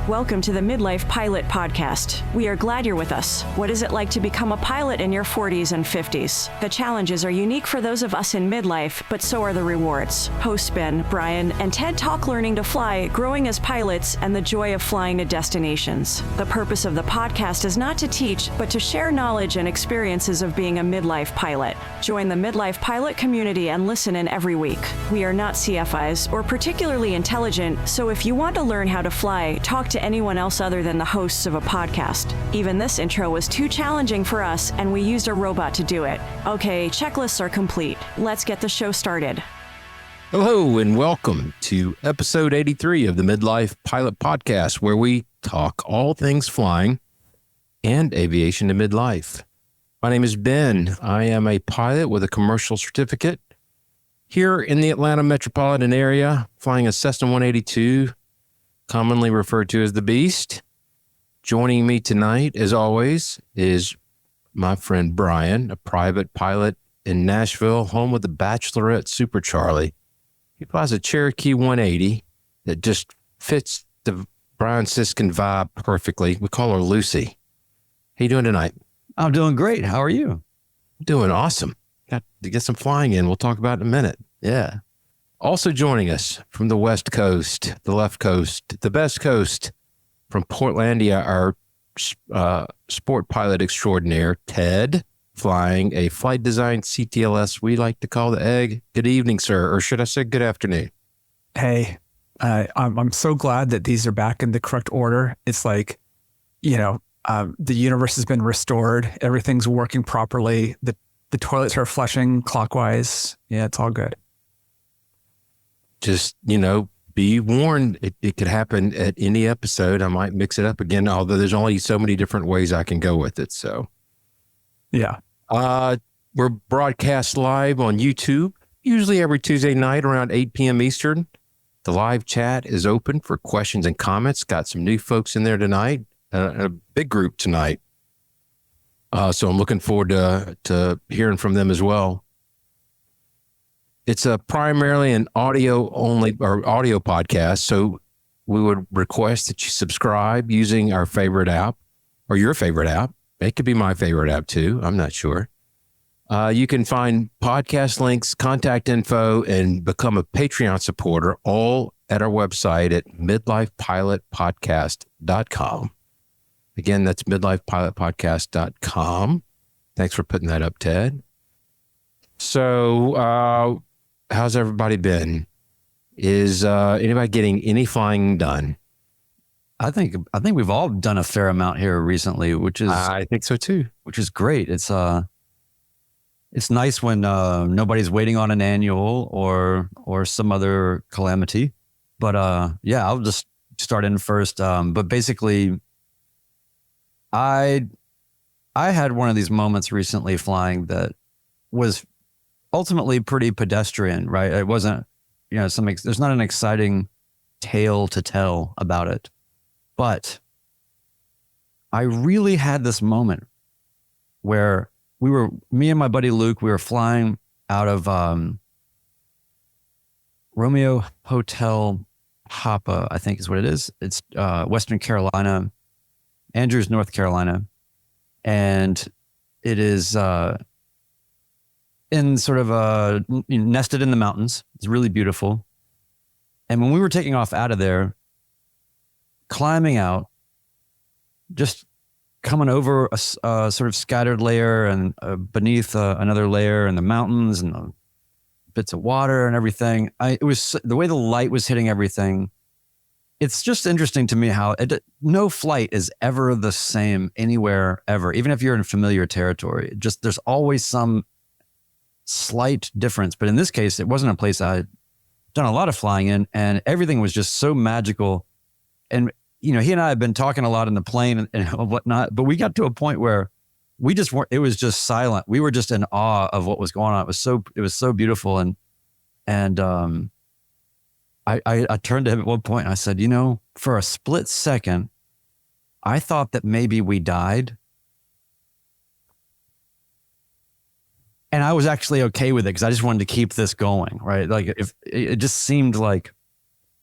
Welcome to the Midlife Pilot Podcast. We are glad you're with us. What is it like to become a pilot in your 40s and 50s? The challenges are unique for those of us in midlife, but so are the rewards. Hosts Ben, Brian, and Ted talk learning to fly, growing as pilots, and the joy of flying to destinations. The purpose of the podcast is not to teach, but to share knowledge and experiences of being a midlife pilot. Join the Midlife Pilot community and listen in every week. We are not CFIs or particularly intelligent, so if you want to learn how to fly, talk to anyone else other than the hosts of a podcast. Even this intro was too challenging for us, and we used a robot to do it. Okay, checklists are complete. Let's get the show started. Hello, and welcome to episode 83 of the Midlife Pilot Podcast, where we talk all things flying and aviation to midlife. My name is Ben. I am a pilot with a commercial certificate here in the Atlanta metropolitan area, flying a Cessna 182, commonly referred to as the Beast. Joining me tonight, as always, is my friend Brian, a private pilot in Nashville, home of the Bachelorette Super Charlie. He flies a Cherokee 180 that just fits the Brian Siskin vibe perfectly. We call her Lucy. How you doing tonight? I'm doing great. How are you? Doing awesome. Got to get some flying in. We'll talk about it in a minute. Yeah. Also joining us from the West Coast, the left coast, the best coast, from Portlandia, our sport pilot extraordinaire, Ted, flying a flight design CTLS we like to call the Egg. Good evening, sir, or should I say good afternoon? Hey, I'm so glad that these are back in the correct order. It's like, the universe has been restored. Everything's working properly. The toilets are flushing clockwise. Yeah, it's all good. Just, be warned. It could happen at any episode. I might mix it up again, although there's only so many different ways I can go with it. So, yeah. We're broadcast live on YouTube, usually every Tuesday night around 8 p.m. Eastern. The live chat is open for questions and comments. Got some new folks in there tonight, a big group tonight. So I'm looking forward to hearing from them as well. It's primarily an audio only or audio podcast. So we would request that you subscribe using our favorite app or your favorite app. It could be my favorite app too. I'm not sure. You can find podcast links, contact info, and become a Patreon supporter all at our website at midlifepilotpodcast.com. Again, that's midlifepilotpodcast.com. Thanks for putting that up, Ted. So, how's everybody been? Is anybody getting any flying done? I think we've all done a fair amount here recently, which is I think so too. Which is great. It's nice when nobody's waiting on an annual or some other calamity. But yeah, I'll just start in first. But basically, I had one of these moments recently flying that was ultimately pretty pedestrian, right? It wasn't, there's not an exciting tale to tell about it. But I really had this moment where me and my buddy Luke, we were flying out of Romeo Hotel Papa, I think is what it is. It's Western Carolina, Andrews, North Carolina. And it is in sort of nested in the mountains. It's really beautiful. And when we were taking off out of there, climbing out, just coming over a sort of scattered layer and beneath another layer and the mountains and bits of water and everything. It was the way the light was hitting everything. It's just interesting to me how no flight is ever the same anywhere ever, even if you're in familiar territory. There's always some slight difference. But in this case, it wasn't a place I'd done a lot of flying in, and everything was just so magical. And he and I have been talking a lot in the plane and whatnot, but we got to a point where we just weren't. It was just silent. We were just in awe of what was going on. It was so beautiful, and I turned to him at one point and I said, for a split second, I thought that maybe we died. And I was actually okay with it because I just wanted to keep this going, right? Like if it just seemed like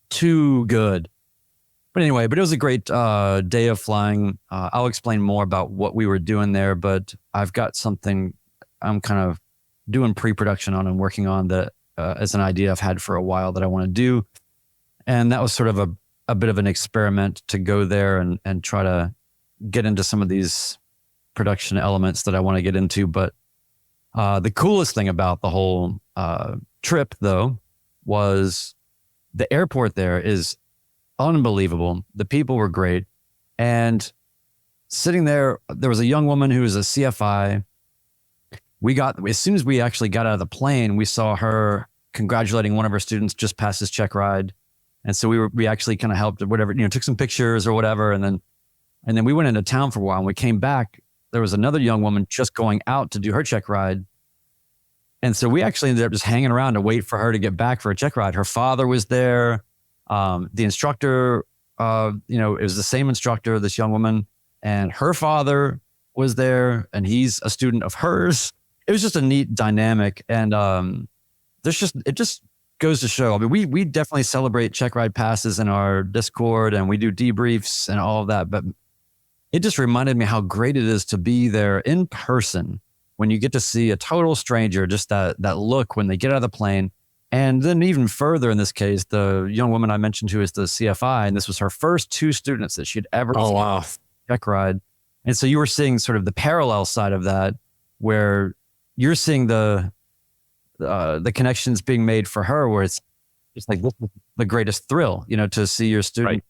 too good. But anyway, but it was a great day of flying. I'll explain more about what we were doing there, but I've got something I'm kind of doing pre-production on and working on that as an idea I've had for a while that I want to do. And that was sort of a bit of an experiment to go there and try to get into some of these production elements that I want to get into. But the coolest thing about the whole trip, though, was the airport there is unbelievable. The people were great. And sitting there, there was a young woman who was a CFI. As soon as we actually got out of the plane, we saw her congratulating one of her students just past his check ride. And so we actually kind of helped whatever, took some pictures or whatever. And then we went into town for a while and we came back. There was another young woman just going out to do her check ride. And so we actually ended up just hanging around to wait for her to get back for a check ride. Her father was there. The instructor, it was the same instructor, this young woman, and her father was there and he's a student of hers. It was just a neat dynamic. And it just goes to show, I mean, we definitely celebrate check ride passes in our Discord and we do debriefs and all of that, but it just reminded me how great it is to be there in person when you get to see a total stranger, just that look when they get out of the plane. And then even further in this case, the young woman I mentioned who is the CFI, and this was her first 2 students that she'd ever seen check ride. And so you were seeing sort of the parallel side of that, where you're seeing the connections being made for her, where it's like this is the greatest thrill, to see your student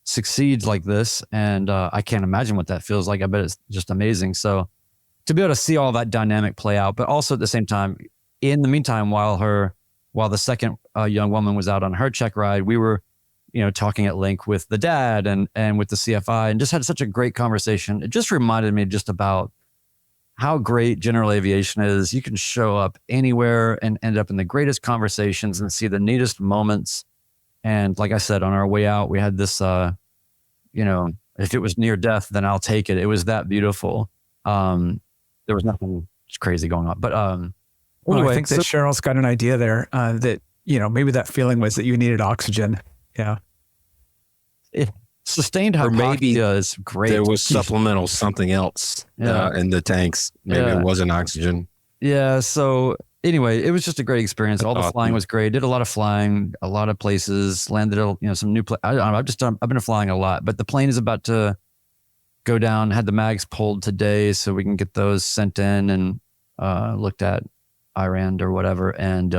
succeed like this. And I can't imagine what that feels like. I bet it's just amazing. So to be able to see all that dynamic play out, but also at the same time, in the meantime, while the second young woman was out on her check ride, we were, talking at length with the dad and with the CFI and just had such a great conversation. It just reminded me just about how great general aviation is. You can show up anywhere and end up in the greatest conversations and see the neatest moments. And like I said, on our way out, we had this, if it was near death, then I'll take it. It was that beautiful. There was nothing crazy going on, but anyway, I think that Cheryl's got an idea there that, maybe that feeling was that you needed oxygen. Yeah. Sustained hypoxia is great. There was supplemental something else in the tanks. Maybe it wasn't oxygen. Yeah. So anyway, it was just a great experience. All the flying was great. Did a lot of flying, a lot of places, landed at some new I don't know. I've been flying a lot, but the plane is about to go down. Had the mags pulled today so we can get those sent in and looked at Iran or whatever. And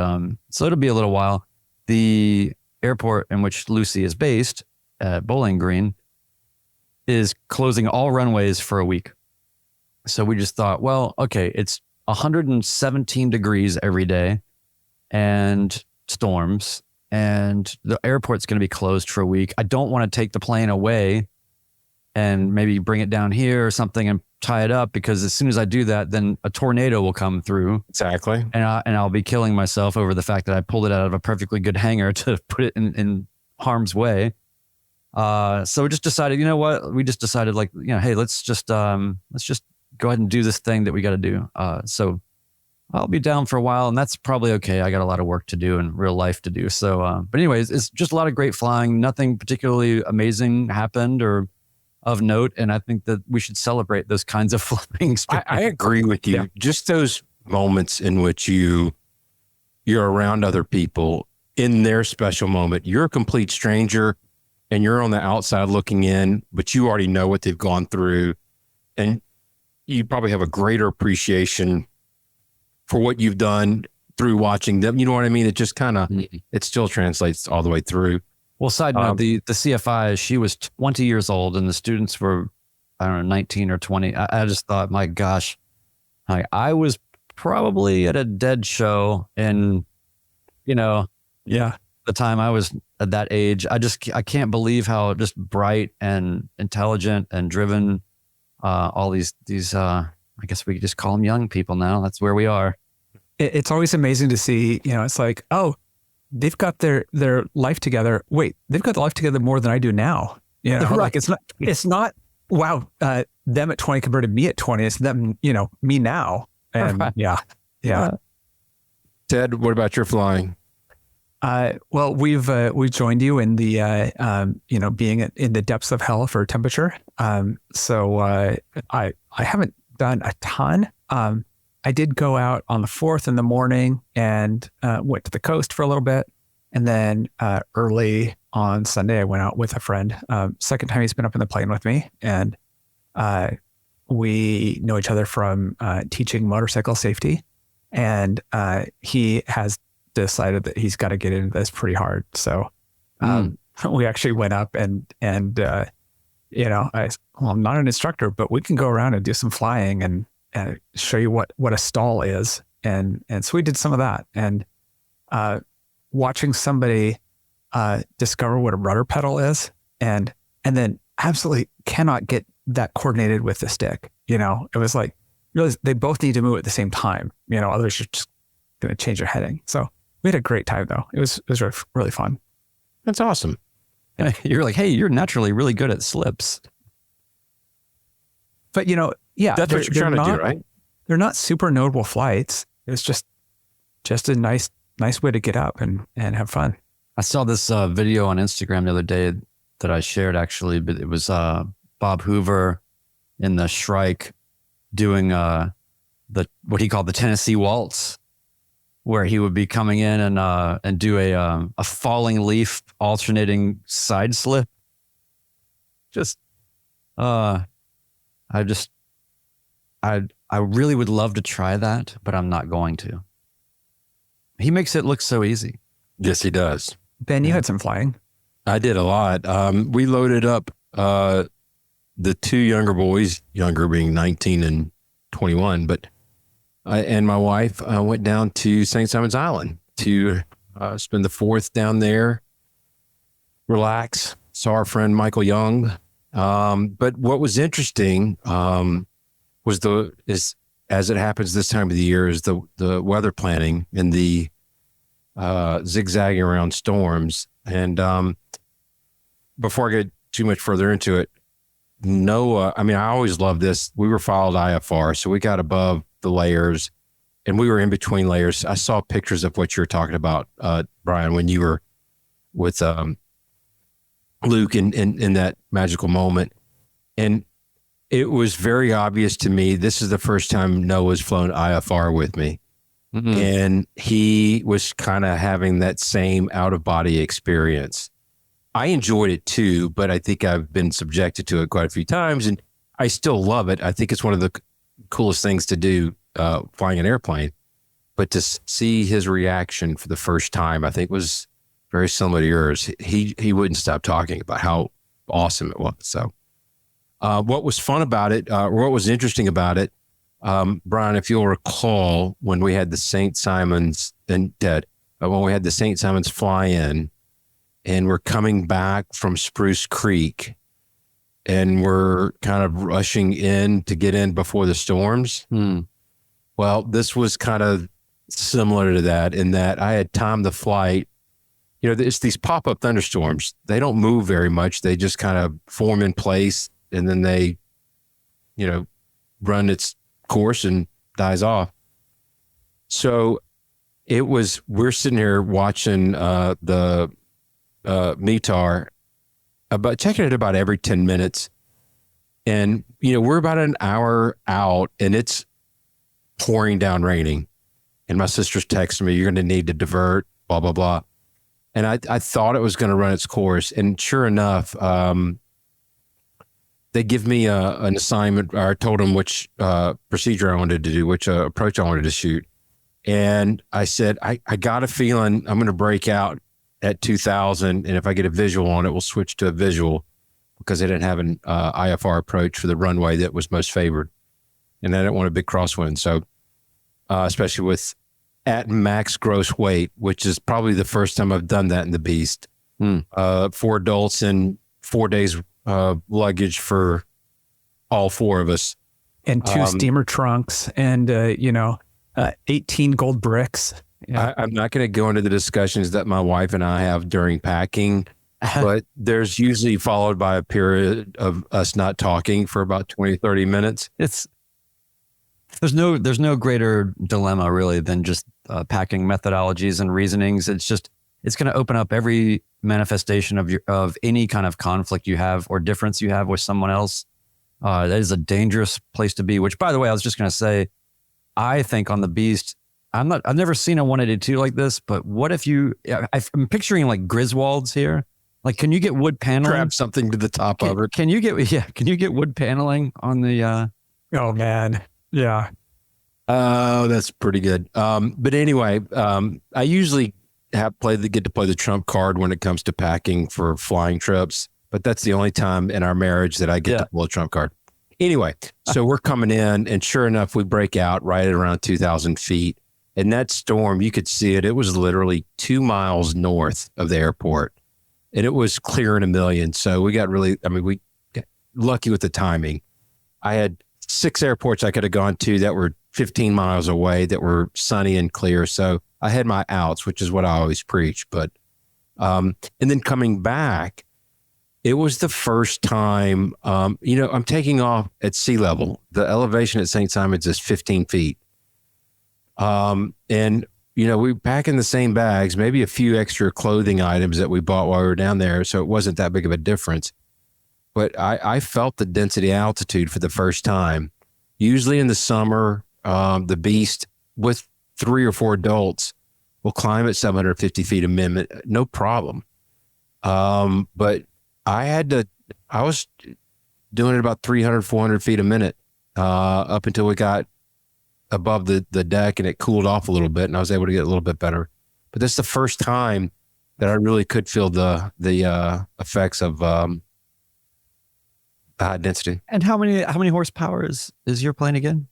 so it'll be a little while. The airport in which Lucy is based at Bowling Green is closing all runways for a week. So we just thought, well, okay, it's 117 degrees every day and storms, and the airport's going to be closed for a week. I don't want to take the plane away and maybe bring it down here or something and tie it up, because as soon as I do that, then a tornado will come through. Exactly. And I'll be killing myself over the fact that I pulled it out of a perfectly good hangar to put it in harm's way. So we just decided, we just decided hey, let's just go ahead and do this thing that we got to do. So I'll be down for a while, and that's probably okay. I got a lot of work to do and real life to do. So, but anyways, it's just a lot of great flying. Nothing particularly amazing happened or of note. And I think that we should celebrate those kinds of flying experiences. I agree with you. Yeah. Just those moments in which you're around other people in their special moment. You're a complete stranger and you're on the outside looking in, but you already know what they've gone through. And you probably have a greater appreciation for what you've done through watching them. You know what I mean? It just kind of, it still translates all the way through. Well, side note, the CFI, she was 20 years old and the students were, 19 or 20. I just thought, my gosh, I was probably at a dead show and, the time I was at that age. I can't believe how just bright and intelligent and driven all these I guess we could just call them young people now. That's where we are. It's always amazing to see, it's like, oh, they've got their life together. Wait, they've got their life together more than I do now. Right. Like it's not, wow, them at 20 compared to me at 20. It's them, me now. And right. Yeah. Ted, what about your flying? Well, we've joined you in the being in the depths of hell for temperature. So I haven't done a ton. I did go out on the 4th in the morning and went to the coast for a little bit, and then early on Sunday I went out with a friend. Second time he's been up in the plane with me, and we know each other from teaching motorcycle safety, and he has decided that he's got to get into this pretty hard. So we actually went up and I'm not an instructor, but we can go around and do some flying and show you what a stall is. And so we did some of that, and watching somebody discover what a rudder pedal is and then absolutely cannot get that coordinated with the stick. It was like, really, they both need to move at the same time. Otherwise you're just going to change your heading. So we had a great time though. It was really fun. That's awesome. You're like, hey, you're naturally really good at slips. But yeah, that's what you're trying to do, right? They're not super notable flights. It was just a nice way to get up and have fun. I saw this video on Instagram the other day that I shared actually, but it was Bob Hoover in the Shrike doing what he called the Tennessee Waltz, where he would be coming in and do a falling leaf alternating side slip. I really would love to try that, but I'm not going to. He makes it look so easy. Yes, he does. Ben, you had some flying. I did a lot. We loaded up the two younger boys, younger being 19 and 21, but and my wife went down to St. Simon's Island to spend the 4th down there, relax, saw our friend Michael Young. But what was interesting is as it happens this time of the year, is the weather planning and the zigzagging around storms. And before I get too much further into it, NOAA, I always loved this. We were followed IFR, so we got above the layers and we were in between layers. I saw pictures of what you were talking about, Brian, when you were with Luke in that magical moment. And it was very obvious to me, this is the first time Noah's flown IFR with me. Mm-hmm. And he was kind of having that same out-of-body experience. I enjoyed it too, but I think I've been subjected to it quite a few times, and I still love it. I think it's one of the coolest things to do, flying an airplane. But to see his reaction for the first time, I think was very similar to yours. He wouldn't stop talking about how awesome it was. So what was fun about it, or what was interesting about it, Brian, if you'll recall, when we had the St. Simon's fly in, and we're coming back from Spruce Creek, and we're kind of rushing in to get in before the storms. Well, this was kind of similar to that, in that I had timed the flight. It's these pop-up thunderstorms. They don't move very much. They just kind of form in place, and then they, run its course and dies off. So we're sitting here watching the METAR, checking it about every 10 minutes. And, we're about an hour out and it's pouring down raining. And my sister's texting me, you're going to need to divert, blah, blah, blah. And I thought it was going to run its course. And sure enough, they give me an assignment, or I told them which procedure I wanted to do, which approach I wanted to shoot. And I said, I got a feeling I'm going to break out at 2000. And if I get a visual on it, we'll switch to a visual, because they didn't have an IFR approach for the runway that was most favored. And I didn't want a big crosswind. So especially with at max gross weight, which is probably the first time I've done that in the Beast. 4 adults and 4 days luggage for all 4 of us. And 2 steamer trunks and, 18 gold bricks. Yeah. I'm not going to go into the discussions that my wife and I have during packing, but there's usually followed by a period of us not talking for about 20, 30 minutes. There's no greater dilemma really than just packing methodologies and reasonings. it's going to open up every manifestation of any kind of conflict you have or difference you have with someone else. That is a dangerous place to be, which, by the way, I was just going to say, I think on the Beast, I've never seen a 182 like this, but what if I'm picturing like Griswolds here. Like, can you get wood paneling? Grab something to the top of it. Can you get wood paneling on the, Oh man. Yeah. Oh, that's pretty good. But anyway, I usually get to play the trump card when it comes to packing for flying trips, but that's the only time in our marriage that I get to pull a trump card. Anyway, so we're coming in, and sure enough, we break out right at around 2,000 feet. And that storm, you could see it. It was literally 2 miles north of the airport, and it was clearing a million. So we got we got lucky with the timing. I had 6 airports I could have gone to that were 15 miles away that were sunny and clear. So I had my outs, which is what I always preach. But, and then coming back, it was the first time, I'm taking off at sea level. The elevation at St. Simon's is 15 feet. And, we pack in the same bags, maybe a few extra clothing items that we bought while we were down there. So it wasn't that big of a difference. But I felt the density altitude for the first time. Usually in the summer, the Beast with 3 or 4 adults will climb at 750 feet a minute, no problem. But I was doing it about 300, 400 feet a minute, up until we got above the deck and it cooled off a little bit and I was able to get a little bit better. But that's the first time that I really could feel the effects of high density. And how many horsepower is your plane again?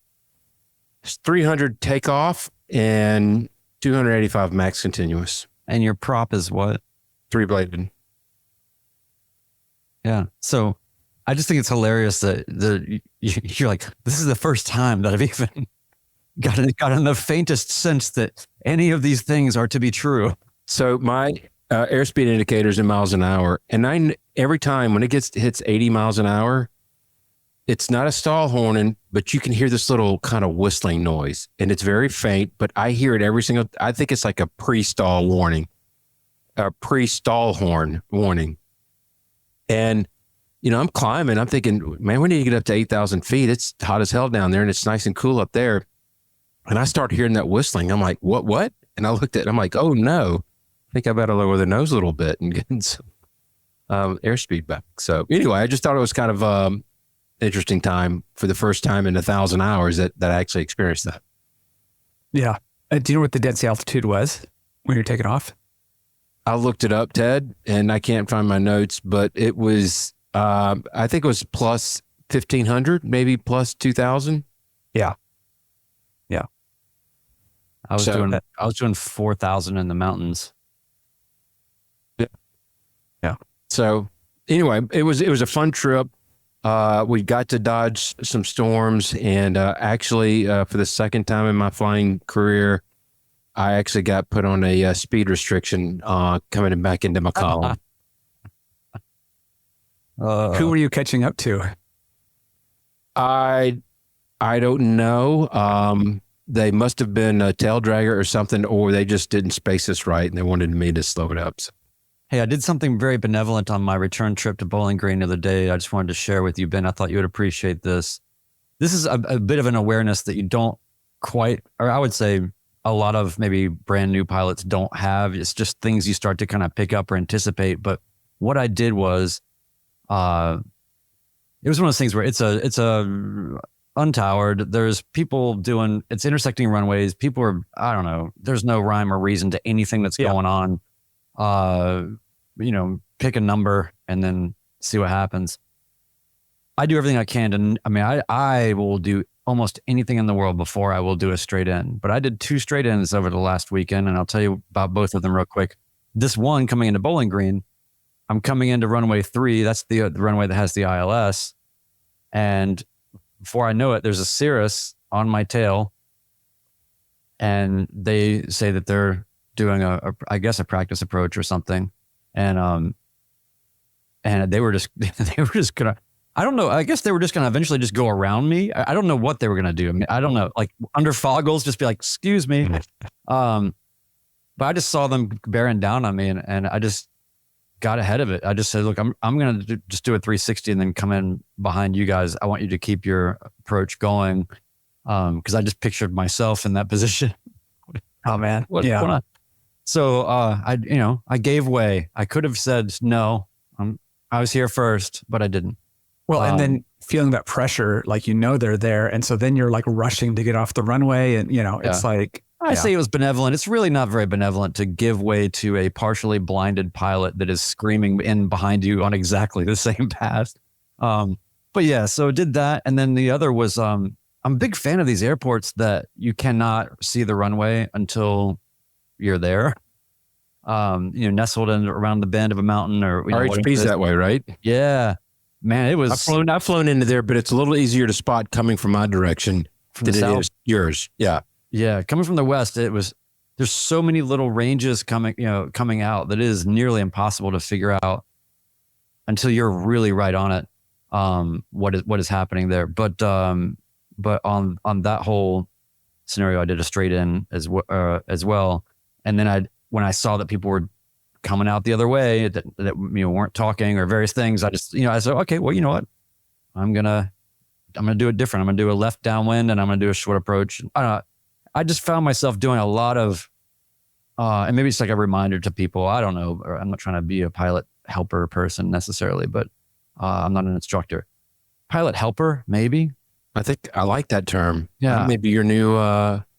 It's 300 takeoff and 285 max continuous. And your prop is what? 3-bladed. Yeah. So I just think it's hilarious that you're like, this is the first time that I've even gotten the faintest sense that any of these things are to be true. So my airspeed indicators in miles an hour, and every time when it hits 80 miles an hour, it's not a stall horn, but you can hear this little kind of whistling noise, and it's very faint, but I hear it I think it's like a pre-stall warning, a pre-stall horn warning. And, I'm climbing, I'm thinking, man, we need to get up to 8,000 feet. It's hot as hell down there and it's nice and cool up there. And I start hearing that whistling. I'm like, what? And I looked at it, I'm like, oh no, I think I better lower the nose a little bit and get some airspeed back. So anyway, I just thought it was kind of interesting time for the first time in 1,000 hours that I actually experienced that. Yeah. Do you know what the density altitude was when you're taking off? I looked it up, Ted, and I can't find my notes, but it was, I think it was plus 1,500, maybe plus 2,000. Yeah. I was doing 4,000 in the mountains. Yeah. So anyway, it was a fun trip. We got to dodge some storms, and actually, for the second time in my flying career, I actually got put on a speed restriction coming back into Mccauley. Who were you catching up to? I don't know. They must have been a tail dragger or something, or they just didn't space us right, and they wanted me to slow it up. So. Hey, I did something very benevolent on my return trip to Bowling Green the other day. I just wanted to share with you, Ben. I thought you would appreciate this. This is a bit of an awareness that you don't quite, or I would say a lot of maybe brand new pilots don't have. It's just things you start to kind of pick up or anticipate. But what I did was, it was one of those things where it's a untowered. There's people it's intersecting runways. People are, I don't know, there's no rhyme or reason to anything that's going on. Pick a number and then see what happens. I do everything I can I will do almost anything in the world before I will do a straight in. But I did 2 straight ins over the last weekend, and I'll tell you about both of them real quick. This one coming into Bowling Green, I'm coming into runway 3. That's the runway that has the ILS. And before I know it, there's a Cirrus on my tail. And they say that they're doing a practice approach or something. And they were just gonna, I don't know. I guess they were just going to eventually just go around me. I don't know what they were going to do. I don't know, like under foggles, just be like, excuse me. But But I just saw them bearing down on me, and I just got ahead of it. I just said, look, I'm going to just do a 360 and then come in behind you guys. I want you to keep your approach going. Cause I just pictured myself in that position. Oh man. What's going on? So, I gave way. I could have said, no, I was here first, but I didn't. Well, and then feeling that pressure, like, they're there. And so then you're like rushing to get off the runway and, it's like, I say it was benevolent. It's really not very benevolent to give way to a partially blinded pilot that is screaming in behind you on exactly the same path. But yeah, so did that. And then the other was, I'm a big fan of these airports that you cannot see the runway until you're there. Nestled in around the bend of a mountain or RHP's that way, right? Yeah, man, it was. I've flown into there, but it's a little easier to spot coming from my direction than it is yours. Yeah. Yeah, coming from the west, there's so many little ranges coming out that it is nearly impossible to figure out until you're really right on it. What is happening there? But on that whole scenario, I did a straight in as well. And then when I saw that people were coming out the other way that weren't talking or various things, I just I said, okay, well, you know what, I'm gonna do it different. I'm gonna do a left downwind and I'm gonna do a short approach. I just found myself doing a lot of, and maybe it's like a reminder to people. I don't know, or I'm not trying to be a pilot helper person necessarily, but I'm not an instructor. Pilot helper, maybe. I think I like that term. Yeah, maybe your new.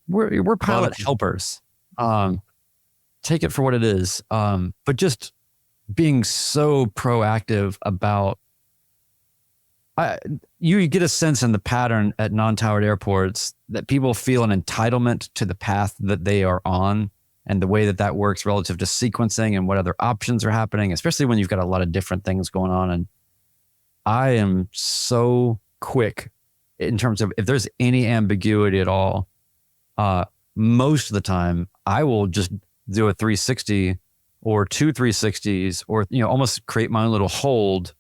We're pilot helpers. Take it for what it is. But just being so proactive about. You get a sense in the pattern at non-towered airports that people feel an entitlement to the path that they are on and the way that works relative to sequencing and what other options are happening, especially when you've got a lot of different things going on. And I am so quick in terms of if there's any ambiguity at all, most of the time I will just do a 360 or two 360s or, almost create my own little hold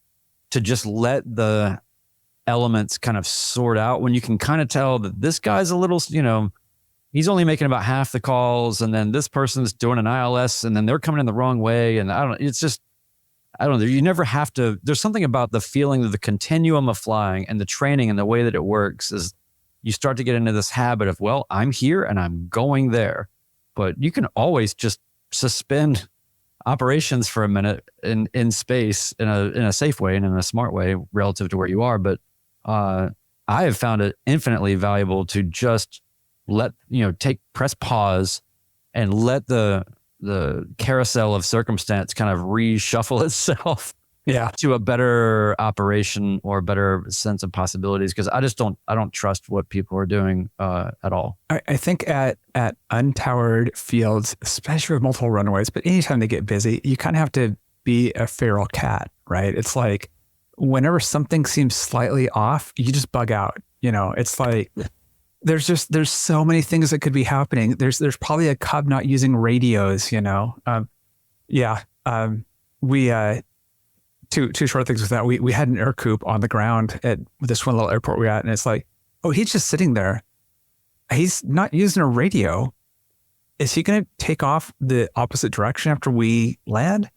to just let the elements kind of sort out when you can kind of tell that this guy's a little, he's only making about half the calls and then this person's doing an ILS and then they're coming in the wrong way. And I don't know. You never have to, there's something about the feeling of the continuum of flying and the training and the way that it works is you start to get into this habit of, well, I'm here and I'm going there, but you can always just suspend operations for a minute in space in a safe way and in a smart way relative to where you are. But I have found it infinitely valuable to just press pause and let the carousel of circumstance kind of reshuffle itself to a better operation or a better sense of possibilities. Cause I don't trust what people are doing at all. I think at untowered fields, especially with multiple runways, but anytime they get busy, you kind of have to be a feral cat, right? It's like whenever something seems slightly off, you just bug out. It's like there's so many things that could be happening. There's probably a cub not using radios. We two short things with that. We had an air coupe on the ground at this one little airport we're at, and it's like, oh, he's just sitting there. He's not using a radio. Is he going to take off the opposite direction after we land?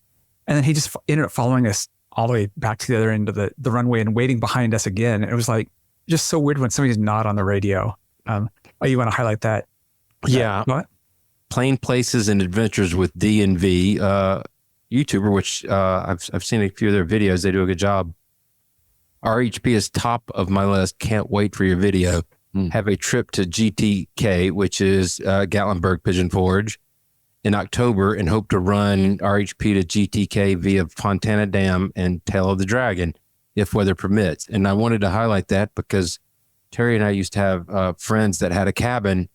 And then he just ended up following us all the way back to the other end of the runway and waiting behind us again. And it was like just so weird when somebody's not on the radio. You want to highlight that? Yeah. What? Plane Places and Adventures with D&V, YouTuber, which I've seen a few of their videos. They do a good job. RHP is top of my list. Can't wait for your video. Have a trip to GTK, which is Gatlinburg Pigeon Forge, in October, and hope to run RHP to GTK via Fontana Dam and Tail of the Dragon, if weather permits. And I wanted to highlight that because Terry and I used to have friends that had a cabin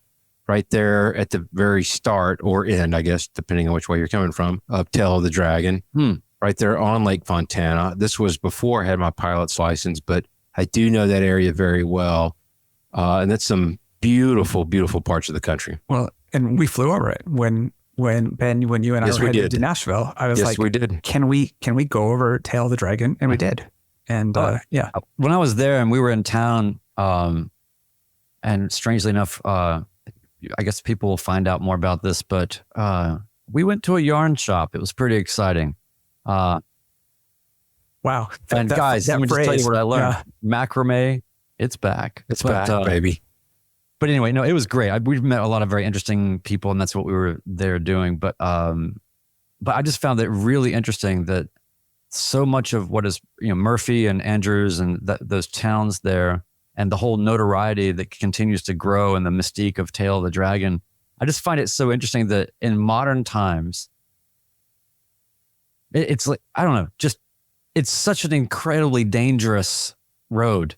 right there at the very start or end, I guess, depending on which way you're coming from, of Tail of the Dragon, right there on Lake Fontana. This was before I had my pilot's license, but I do know that area very well. And that's some beautiful, beautiful parts of the country. Well, and we flew over it when Ben, when you and I were headed to Nashville. I was like, we did. Can we go over Tail of the Dragon? And we did. And when I was there and we were in town, and strangely enough, I guess people will find out more about this, but we went to a yarn shop. It was pretty exciting. Wow. And guys, let me just tell you what I learned. Yeah. Macrame, it's back. It's back, baby. But anyway, no, it was great. We've met a lot of very interesting people, and that's what we were there doing. But I just found it really interesting that so much of what is, Murphy and Andrews and those towns there, and the whole notoriety that continues to grow and the mystique of Tail of the Dragon, I just find it so interesting that in modern times, it's like, I don't know, just it's such an incredibly dangerous road.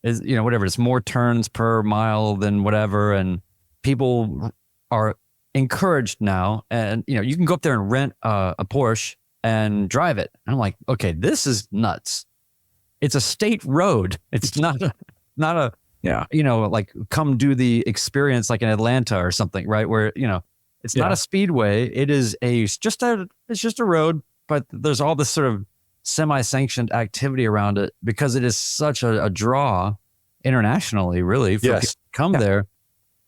Is whatever, it's more turns per mile than whatever, and people are encouraged now, and you can go up there and rent a Porsche and drive it. And I'm like, okay, this is nuts. It's a state road. It's not a like come do the experience like in Atlanta or something, right? Where it's not a speedway. It is it's just a road, but there's all this sort of semi-sanctioned activity around it because it is such a draw internationally, really, for people to come there.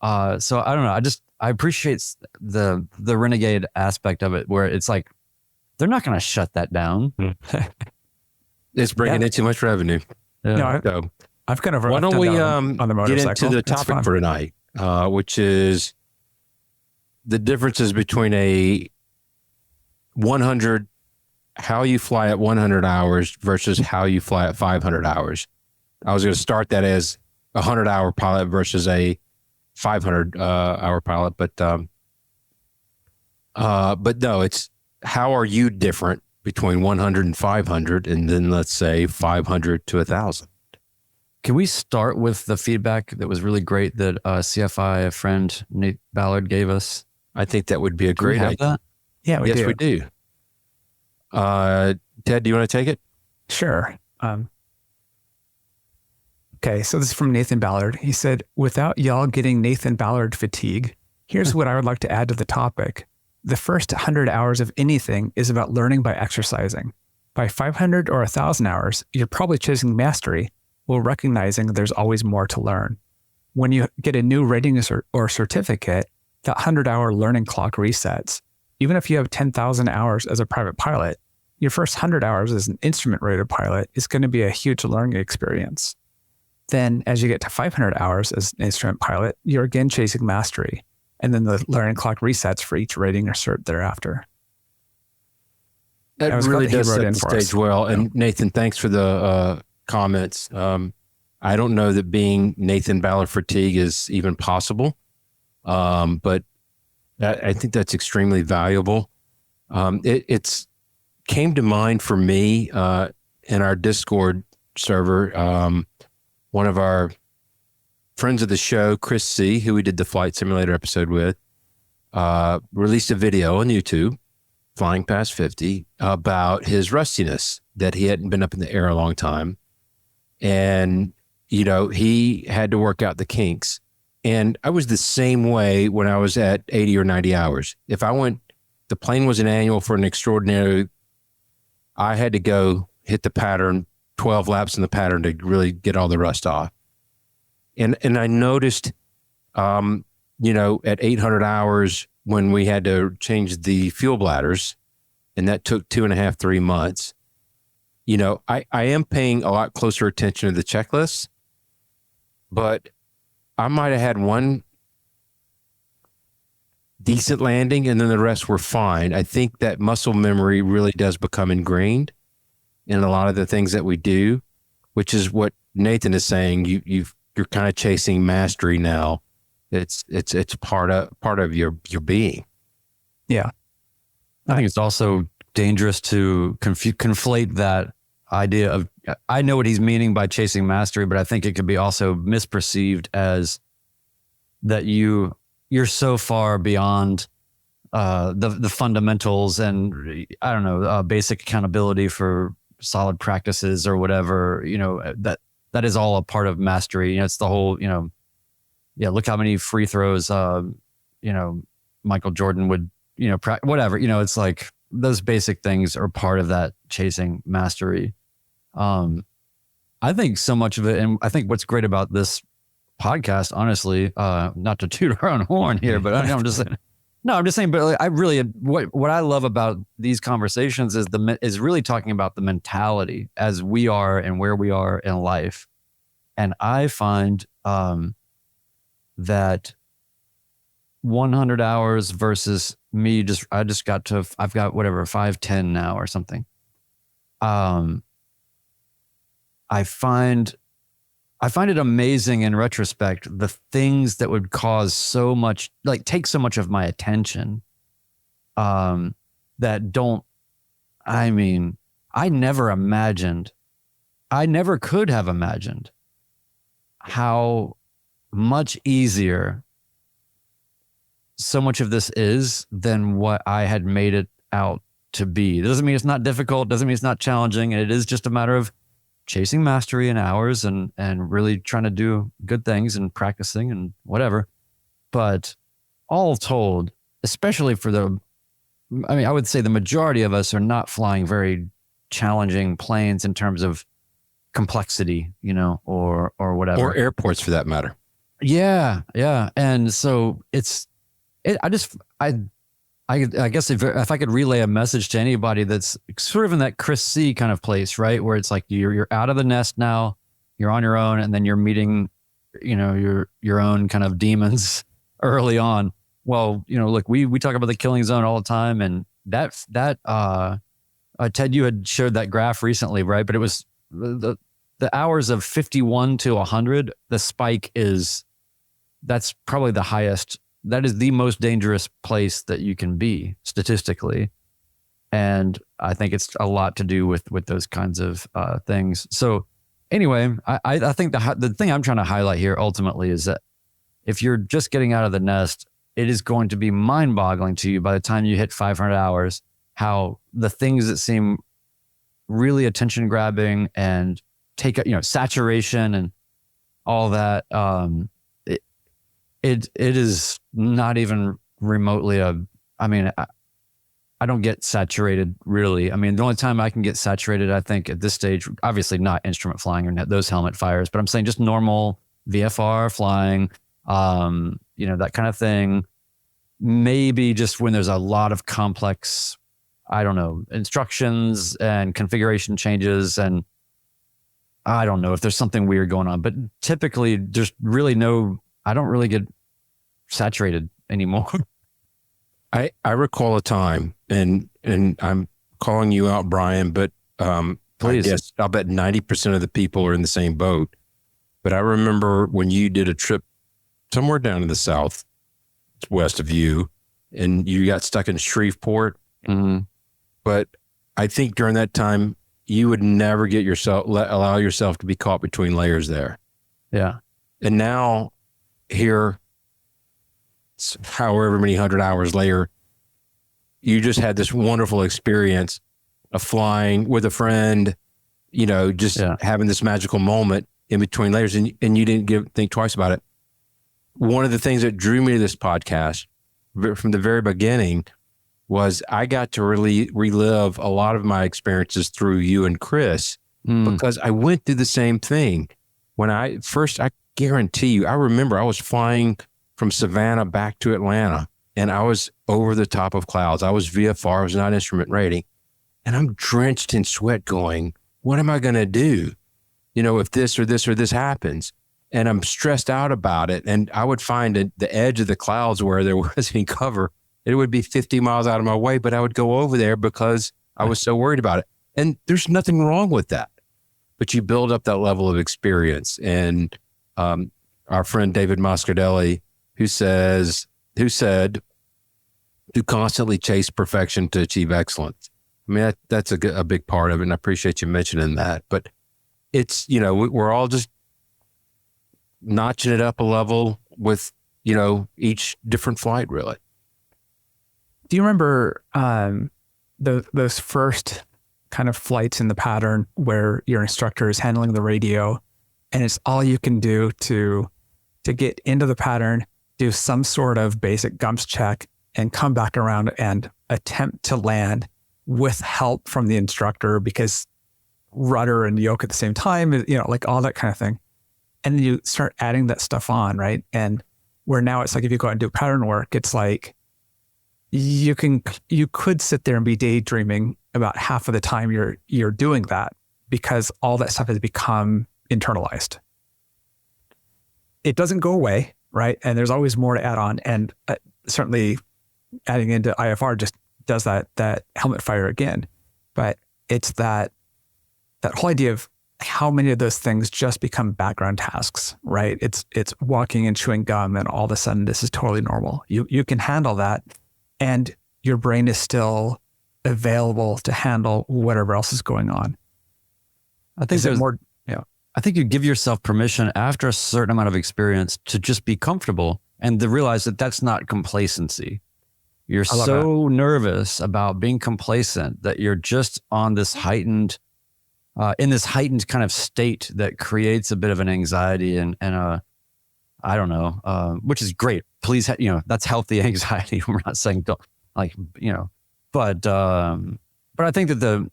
So I don't know. I appreciate the renegade aspect of it, where it's like they're not going to shut that down. It's bringing in too much revenue. Yeah. So I've kind of why don't we on the get into the topic for tonight, which is the differences between a 100, how you fly at 100 hours versus how you fly at 500 hours. I was going to start that as a 100-hour pilot versus a 500-hour pilot, but no, it's how are you different between 100 and 500, and then let's say 500 to 1,000. Can we start with the feedback that was really great that CFI, a friend, Nate Ballard, gave us? I think that would be a great idea. That? Yeah, we do. Ted, do you want to take it? Sure. Okay, so this is from Nathan Ballard. He said, without y'all getting Nathan Ballard fatigue, here's what I would like to add to the topic. The first 100 hours of anything is about learning by exercising. By 500 or 1,000 hours, you're probably chasing mastery while recognizing there's always more to learn. When you get a new rating or certificate, that 100-hour learning clock resets. Even if you have 10,000 hours as a private pilot, your first 100 hours as an instrument-rated pilot is going to be a huge learning experience. Then, as you get to 500 hours as an instrument pilot, you're again chasing mastery. And then the learning clock resets for each rating or cert thereafter. That really does set the stage well. And Nathan, thanks for the comments. I don't know that being Nathan Ballard fatigue is even possible, but I think that's extremely valuable. It's came to mind for me in our Discord server. One of our friends of the show, Chris C., who we did the flight simulator episode with, released a video on YouTube, Flying Past 50, about his rustiness, that he hadn't been up in the air a long time. And, he had to work out the kinks. And I was the same way when I was at 80 or 90 hours. If the plane was an annual for an extraordinary, I had to go hit the pattern, 12 laps in the pattern to really get all the rust off. And I noticed, at 800 hours when we had to change the fuel bladders, and that took 2.5, 3 months, I am paying a lot closer attention to the checklist, but I might have had one decent landing and then the rest were fine. I think that muscle memory really does become ingrained in a lot of the things that we do, which is what Nathan is saying. You're kind of chasing mastery now. It's part of your being. Yeah. I think it's also dangerous to conflate that idea of, I know what he's meaning by chasing mastery, but I think it could be also misperceived as that you're so far beyond the fundamentals and I don't know, basic accountability for solid practices or whatever, that is all a part of mastery. It's the whole, look how many free throws, Michael Jordan would, whatever, it's like those basic things are part of that chasing mastery. I think so much of it, and I think what's great about this podcast, honestly, not to toot our own horn here, but I'm just saying, No, I'm just saying, but like, I really, what I love about these conversations is really talking about the mentality as we are and where we are in life. And I find that 100 hours versus me, I've got whatever, 510 now or something. I find it amazing in retrospect, the things that would cause so much, like take so much of my attention, that don't, I mean, I never could have imagined how much easier so much of this is than what I had made it out to be. It doesn't mean it's not difficult, doesn't mean it's not challenging. And it is just a matter of chasing mastery in hours and really trying to do good things and practicing and whatever. But all told, especially I would say the majority of us are not flying very challenging planes in terms of complexity, or whatever. Or airports for that matter. Yeah. Yeah. And so I guess if I could relay a message to anybody that's sort of in that Chris C kind of place, right? Where it's like you're out of the nest now, you're on your own, and then you're meeting, your own kind of demons early on. Well, look, we talk about the killing zone all the time, and that Ted, you had shared that graph recently, right? But it was the hours of 51 to 100. The spike that's probably the highest. That is the most dangerous place that you can be statistically. And I think it's a lot to do with those kinds of things. So anyway, I think the thing I'm trying to highlight here ultimately is that if you're just getting out of the nest, it is going to be mind-boggling to you by the time you hit 500 hours, how the things that seem really attention-grabbing and take, saturation and all that, it is not even remotely I don't get saturated really. I mean, the only time I can get saturated, I think at this stage, obviously not instrument flying or those helmet fires, but I'm saying just normal VFR flying, that kind of thing. Maybe just when there's a lot of complex, instructions and configuration changes, and I don't know if there's something weird going on, but typically there's really I don't really get saturated anymore. I recall a time, and I'm calling you out, Brian, but please. I guess I'll bet 90% of the people are in the same boat. But I remember when you did a trip somewhere down in the south, west of you, and you got stuck in Shreveport. Mm-hmm. But I think during that time, you would never allow yourself to be caught between layers there. Yeah. And now here, however many 100 hours later, you just had this wonderful experience of flying with a friend, having this magical moment in between layers, and you didn't think twice about it. One of the things that drew me to this podcast from the very beginning was I got to really relive a lot of my experiences through you and Chris, because I went through the same thing. When I guarantee you, I remember I was flying from Savannah back to Atlanta, and I was over the top of clouds. I was VFR, I was not instrument rating, and I'm drenched in sweat going, what am I going to do? If this or this or this happens, and I'm stressed out about it. And I would find at the edge of the clouds where there was any cover, it would be 50 miles out of my way, but I would go over there because I was so worried about it. And there's nothing wrong with that, but you build up that level of experience. And our friend David Moscardelli, who said, to constantly chase perfection to achieve excellence. I mean, that's a big part of it. And I appreciate you mentioning that, but it's, we're all just notching it up a level with, each different flight really. Do you remember those first kind of flights in the pattern where your instructor is handling the radio and it's all you can do to get into the pattern, do some sort of basic GUMPS check, and come back around and attempt to land with help from the instructor, because rudder and yoke at the same time, like all that kind of thing. And then you start adding that stuff on, right? And where now it's like, if you go out and do pattern work, it's like, you could sit there and be daydreaming about half of the time you're doing that, because all that stuff has become internalized. It doesn't go away, right? And there's always more to add on. And certainly adding into IFR just does that helmet fire again. But it's that whole idea of how many of those things just become background tasks, right? It's walking and chewing gum, and all of a sudden this is totally normal. You can handle that, and your brain is still available to handle whatever else is going on. I think there's more. Yeah, I think you give yourself permission after a certain amount of experience to just be comfortable and to realize that that's not complacency. You're so nervous about being complacent that you're just on this heightened, in this heightened kind of state that creates a bit of an anxiety and I don't know, which is great. Please, that's healthy anxiety. We're not saying don't, but I think that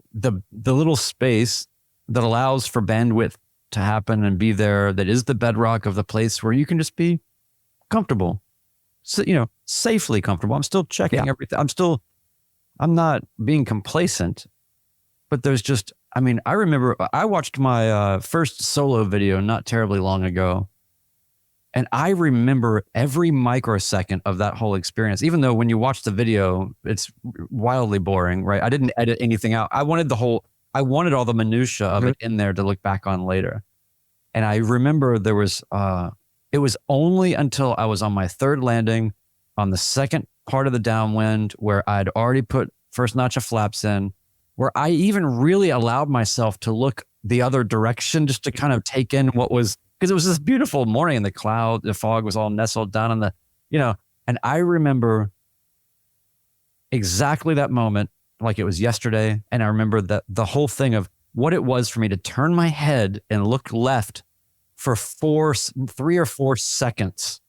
the little space that allows for bandwidth to happen and be there, that is the bedrock of the place where you can just be comfortable. So, safely comfortable. I'm still checking everything. I'm not being complacent, but there's just, I remember I watched my first solo video not terribly long ago. And I remember every microsecond of that whole experience, even though when you watch the video, it's wildly boring, right? I didn't edit anything out. I wanted all the minutia of it in there to look back on later. And I remember it was only until I was on my third landing on the second part of the downwind where I'd already put first notch of flaps in, where I even really allowed myself to look the other direction just to kind of take in what was, because it was this beautiful morning and the fog was all nestled down on and I remember exactly that moment like it was yesterday. And I remember that the whole thing of what it was for me to turn my head and look left for 3 or 4 seconds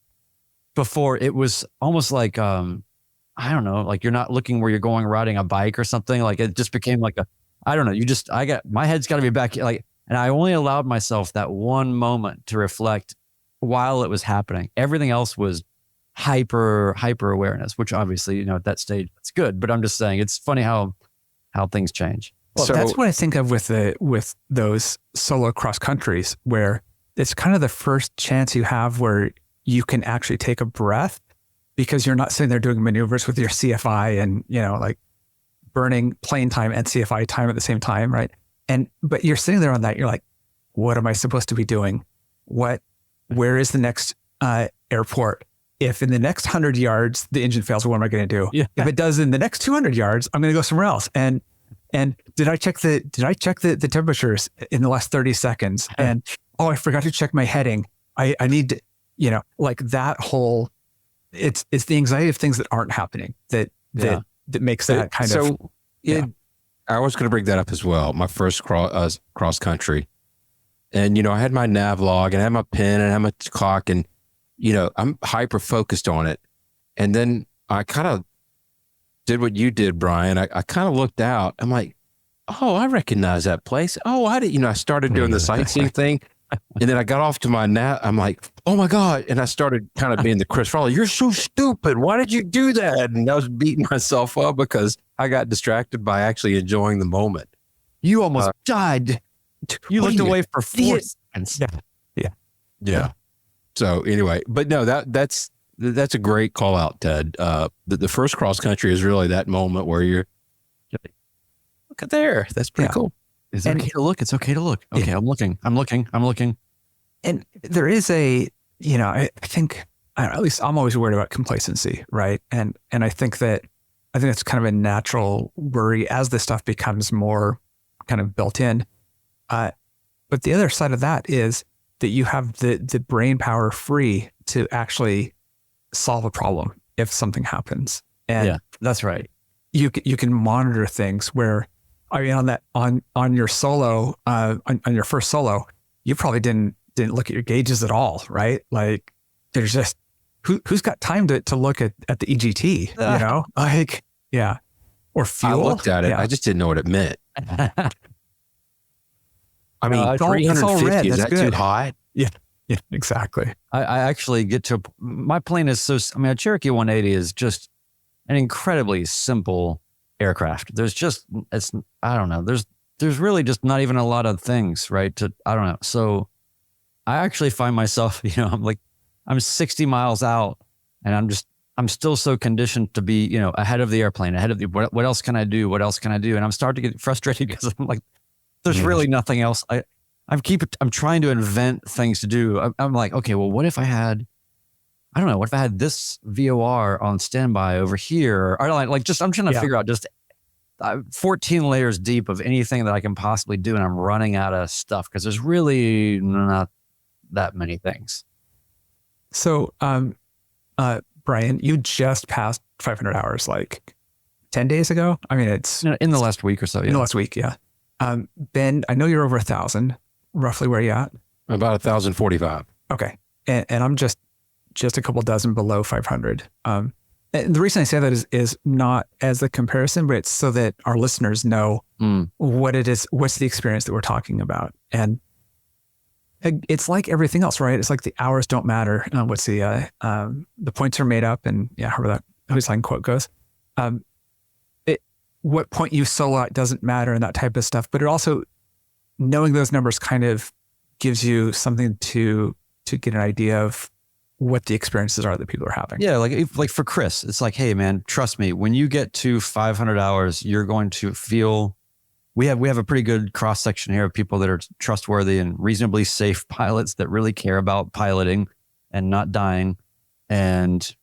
before it was almost like, I don't know, like you're not looking where you're going riding a bike or something. Like it just became like my head's got to be back. And I only allowed myself that one moment to reflect while it was happening. Everything else was hyper awareness, which obviously, at that stage, it's good. But I'm just saying, it's funny how things change. Well, that's what I think of with those solo cross countries, where it's kind of the first chance you have where you can actually take a breath, because you're not sitting there doing maneuvers with your CFI and, like burning plane time and CFI time at the same time, right? But you're sitting there on that, you're like, what am I supposed to be doing? Where is the next airport? If in the next 100 yards, the engine fails, what am I going to do? Yeah. If it does in the next 200 yards, I'm going to go somewhere else. And did I check the temperatures in the last 30 seconds? And, I forgot to check my heading. I need to, like that whole, it's the anxiety of things that aren't happening that makes that kind of. I was going to bring that up as well. My first cross country, and I had my nav log and I had my pen and I had my clock, and I'm hyper focused on it. And then I kind of did what you did, Brian. I kind of looked out. I'm like, oh, I recognize that place. Oh, I did. I started doing the sightseeing thing, and then I got off to my nav. I'm like, oh my God. And I started kind of being the Chris Farley. You're so stupid. Why did you do that? And I was beating myself up because I got distracted by actually enjoying the moment. You almost died. You looked away for 4 seconds. Yeah. So anyway, but no, that's a great call out, Ted. The first cross country is really that moment where you're like, look at there. That's pretty cool. Is it okay to look? It's okay to look. Okay, I'm looking. And there is I think, at least I'm always worried about complacency, right? And I think that's kind of a natural worry as this stuff becomes more kind of built in. But the other side of that is that you have the brain power free to actually solve a problem if something happens. And that's right. You can monitor things where, on your solo, on your first solo, you probably didn't look at your gauges at all, right? Like there's just, who's got time to look at the EGT, or fuel. I looked at it. I just didn't know what it meant. 350, is that good. too hot? Yeah, exactly. I actually get to, my plane is a Cherokee 180 is just an incredibly simple aircraft. There's just, I don't know. There's really just not even a lot of things, right? I don't know. So I actually find myself, I'm 60 miles out and I'm still so conditioned to be, ahead of the airplane, what else can I do? What else can I do? And I'm starting to get frustrated because I'm like, there's really nothing else. I'm trying to invent things to do. I'm like, okay, well, what if I had this VOR on standby over here? Or I'm trying to figure out just 14 layers deep of anything that I can possibly do. And I'm running out of stuff because there's really not that many things. So, Brian, you just passed 500 hours like 10 days ago. I mean, it's in the last week or so. Yeah. In the last week. Yeah. Ben, I know you're over 1,000, roughly where you at? About 1,045. Okay. And I'm just a couple dozen below 500. And the reason I say that is not as a comparison, but it's so that our listeners know what it is, what's the experience that we're talking about. And it's like everything else, right? It's like the hours don't matter. What's the points are made up, and however that Whose Line quote goes. What point you solo at doesn't matter and that type of stuff, but it also, knowing those numbers kind of gives you something to get an idea of what the experiences are that people are having. Yeah, like for Chris, it's like, hey man, trust me, when you get to 500 hours, you're going to feel. We have a pretty good cross section here of people that are trustworthy and reasonably safe pilots that really care about piloting and not dying, and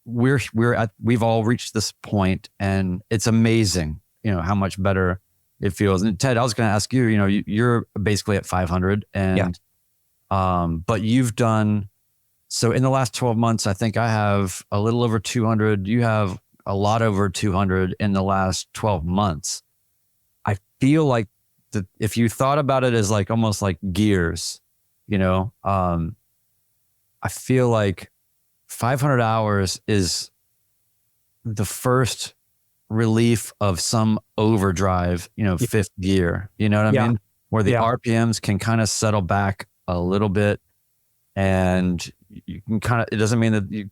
we've all reached this point, and it's amazing, how much better it feels. And Ted, I was going to ask you, you're basically at 500, and but you've done. So in the last 12 months, I think I have a little over 200. You have a lot over 200 in the last 12 months. I feel like if you thought about it as like almost like gears, I feel like 500 hours is the first relief of some overdrive, fifth gear, you know what I mean? Where the RPMs can kind of settle back a little bit, and you can kind of, it doesn't mean that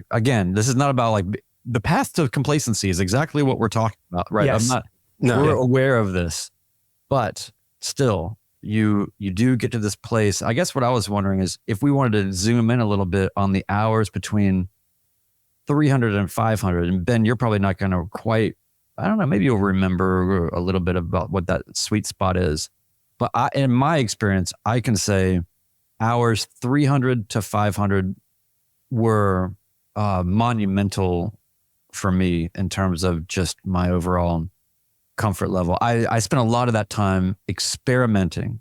again, this is not about like the path to complacency is exactly what we're talking about, right? Yes. We're aware of this, but still you do get to this place. I guess what I was wondering is if we wanted to zoom in a little bit on the hours between 300 and 500, and Ben, you're probably not going to quite, I don't know, maybe you'll remember a little bit about what that sweet spot is. But in my experience, I can say hours 300 to 500 were monumental for me in terms of just my overall comfort level. I spent a lot of that time experimenting.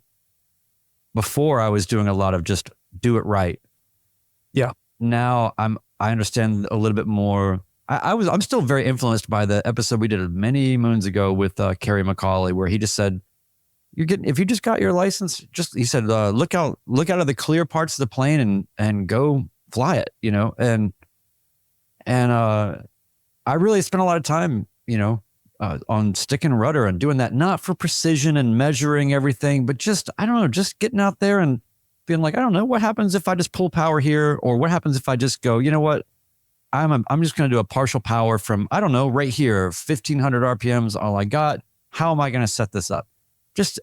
Before I was doing a lot of just do it right. Yeah. Now I understand a little bit more. I'm still very influenced by the episode we did many moons ago with Kerry Mccauley, where he just said, if you just got your license, he said, look out of the clear parts of the plane and go fly it, and I really spent a lot of time, on stick and rudder and doing that, not for precision and measuring everything, but just, I don't know, just getting out there and being like, I don't know, what happens if I just pull power here? Or what happens if I just go, you know what? I'm just going to do a partial power from, I don't know, right here, 1,500 RPMs, all I got. How am I going to set this up?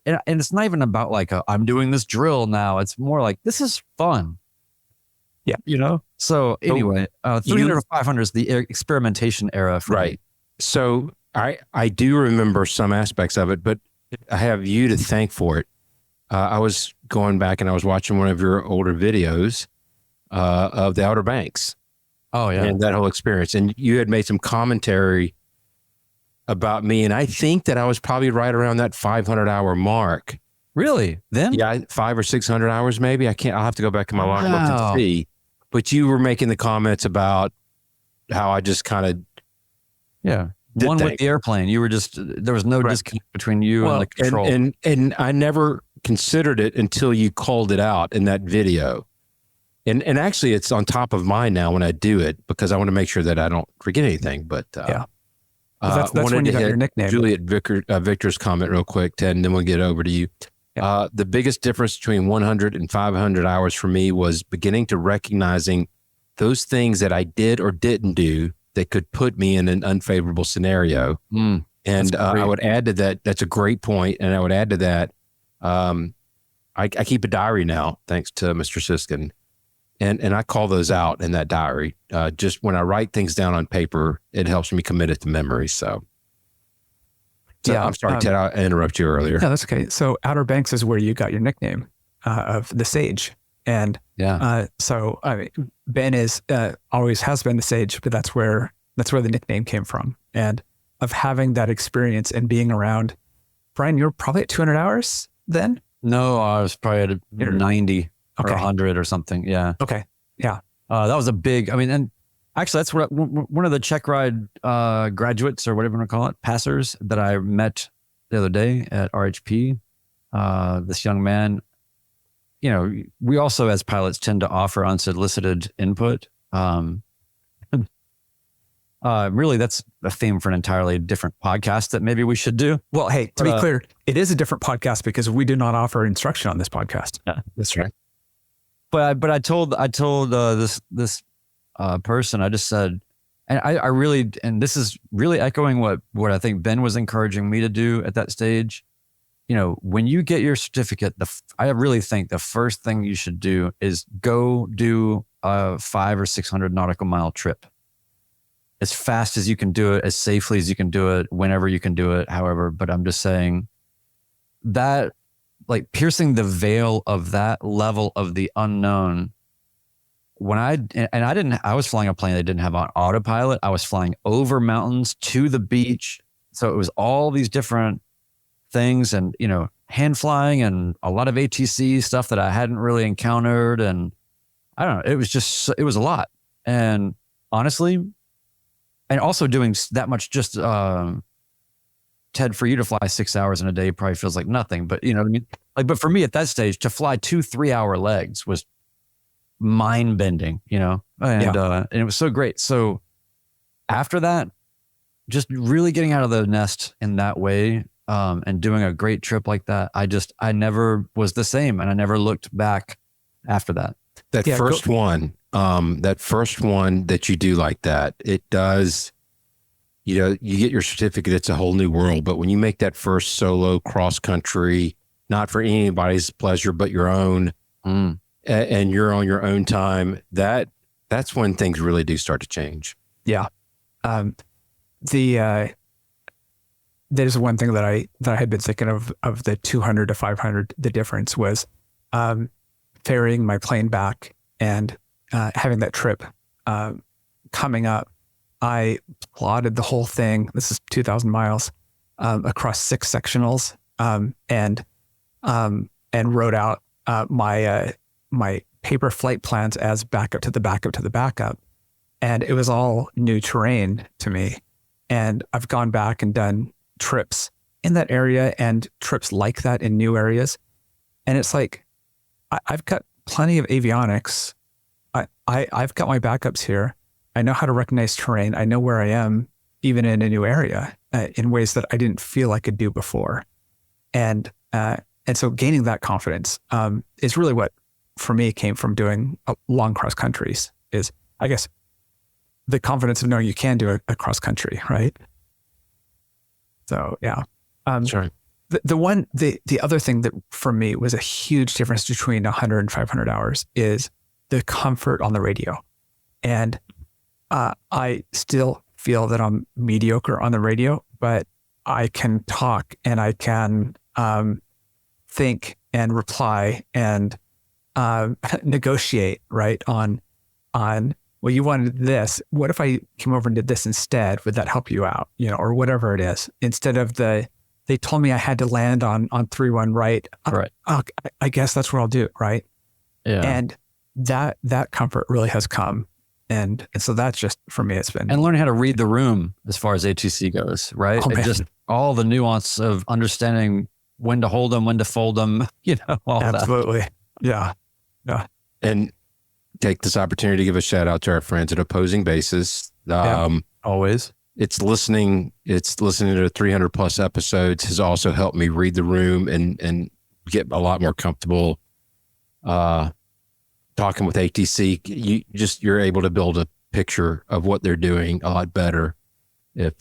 And it's not even about like, I'm doing this drill now. It's more like, this is fun. Yeah. So anyway, 300 to 500 is the experimentation era for me. So I do remember some aspects of it, but I have you to thank for it. I was going back and I was watching one of your older videos of the Outer Banks. Oh, yeah. And that whole experience. And you had made some commentary about me. And I think that I was probably right around that 500 hour mark. Really? Then? Yeah, 500 or 600 hours maybe. I'll have to go back in my logbook and see. But you were making the comments about how I just kind of... Yeah. One with the airplane. You were just, there was no disconnect between you and the control. And I never considered it until you called it out in that video. And actually it's on top of mine now when I do it, because I want to make sure that I don't forget anything. But that's when you got your nickname. Juliet Victor's comment real quick, Ted, and then we'll get over to you. Yeah. The biggest difference between 100 and 500 hours for me was beginning to recognizing those things that I did or didn't do that could put me in an unfavorable scenario. And I would add to that, that's a great point. And I would add to that, I keep a diary now, thanks to Mr. Siskin. And I call those out in that diary. Just when I write things down on paper, it helps me commit it to memory. So yeah, I'm sorry, Ted, I interrupted you earlier. No, that's okay. So Outer Banks is where you got your nickname of the Sage. And so I mean, Ben is always has been the Sage, but that's where the nickname came from. And of having that experience and being around, Brian, you were probably at 200 hours then? No, I was probably at 90 or 100 or something. Yeah. Okay. Yeah. That was a big, I mean, and actually that's what one of the Check Ride graduates or whatever you want to call it, passers that I met the other day at RHP, this young man, you know, we also as pilots tend to offer unsolicited input. Really, that's a theme for an entirely different podcast that maybe we should do. Well, hey, to be clear, it is a different podcast because we do not offer instruction on this podcast. Yeah, that's right. But I told this person, I just said, and I really, and this is really echoing what I think Ben was encouraging me to do at that stage. You know, when you get your certificate, I really think the first thing you should do is go do a 500 or 600 nautical mile trip. As fast as you can do it, as safely as you can do it, whenever you can do it, however. But I'm just saying that, like, piercing the veil of that level of the unknown. I was flying a plane that didn't have an autopilot. I was flying over mountains to the beach. So it was all these different things and, you know, hand flying and a lot of ATC stuff that I hadn't really encountered. And I don't know, it was a lot. And honestly, and also doing that much, just Ted, for you to fly 6 hours in a day probably feels like nothing, but you know what I mean? Like, but for me at that stage, to fly 2-3 hour legs was mind bending, you know? And it was so great. So after that, just really getting out of the nest in that way, and doing a great trip like that, I never was the same, and I never looked back after that. That first one that you do like that, it does, you know, you get your certificate, it's a whole new world. But when you make that first solo cross country, not for anybody's pleasure, but your own, and you're on your own time, that's when things really do start to change. Yeah. There's one thing that I had been thinking of the 200 to 500, the difference was ferrying my plane back and having that trip coming up. I plotted the whole thing. This is 2,000 miles across 6 sectionals, and wrote out my paper flight plans as backup to the backup to the backup, and it was all new terrain to me. And I've gone back and done trips in that area and trips like that in new areas, and it's like I've got plenty of avionics. I've got my backups here. I know how to recognize terrain. I know where I am, even in a new area, in ways that I didn't feel I could do before. And so gaining that confidence is really what, for me, came from doing long cross countries. Is, I guess, the confidence of knowing you can do a cross country, right? So yeah, Sure. The other thing that for me was a huge difference between 100 and 500 hours is the comfort on the radio. And I still feel that I'm mediocre on the radio, but I can talk and I can think and reply and negotiate, right? On, well, you wanted this. What if I came over and did this instead? Would that help you out? You know, or whatever it is. Instead of they told me I had to land on 3-1 right. Right. I guess that's what I'll do. Right. Yeah. And that comfort really has come. And so that's just, for me, it's been. And learning how to read the room as far as ATC goes, right? Oh, and just all the nuance of understanding when to hold them, when to fold them, you know, all Absolutely. that. Yeah. Yeah. And take this opportunity to give a shout out to our friends at Opposing Bases. Always. It's listening to 300 plus episodes has also helped me read the room and get a lot more comfortable talking with ATC. You're able to build a picture of what they're doing a lot better if